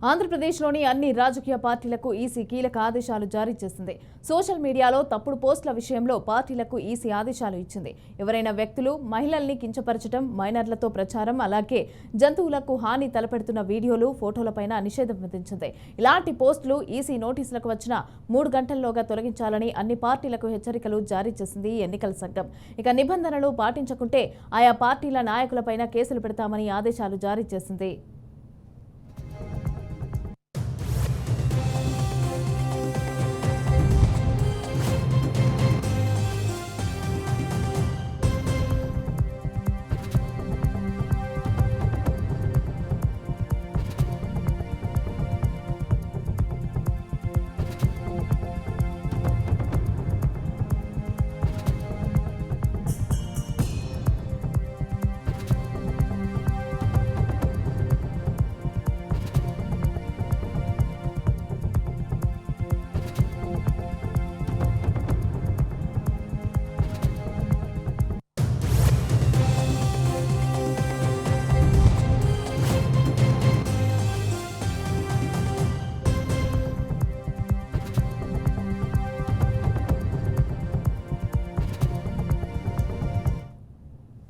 ఆంధ్రప్రదేశ్లోని అన్ని రాజకీయ పార్టీలకు ఈసీ కీలక ఆదేశాలు జారీ చేసింది. సోషల్ మీడియాలో తప్పుడు పోస్టుల విషయంలో పార్టీలకు ఈసీ ఆదేశాలు ఇచ్చింది. ఎవరైనా వ్యక్తులు మహిళల్ని కించపరచడం, మైనర్లతో ప్రచారం, అలాగే జంతువులకు హాని తలపెడుతున్న వీడియోలు, ఫోటోలపైన నిషేధం విధించింది. ఇలాంటి పోస్టులు ఈసీ నోటీసులకు వచ్చిన 3 గంటల్లోగా తొలగించాలని అన్ని పార్టీలకు హెచ్చరికలు జారీ చేసింది ఎన్నికల సంఘం. ఇక నిబంధనలు పాటించకుంటే ఆయా పార్టీల నాయకులపైన కేసులు పెడతామని ఆదేశాలు జారీ చేసింది.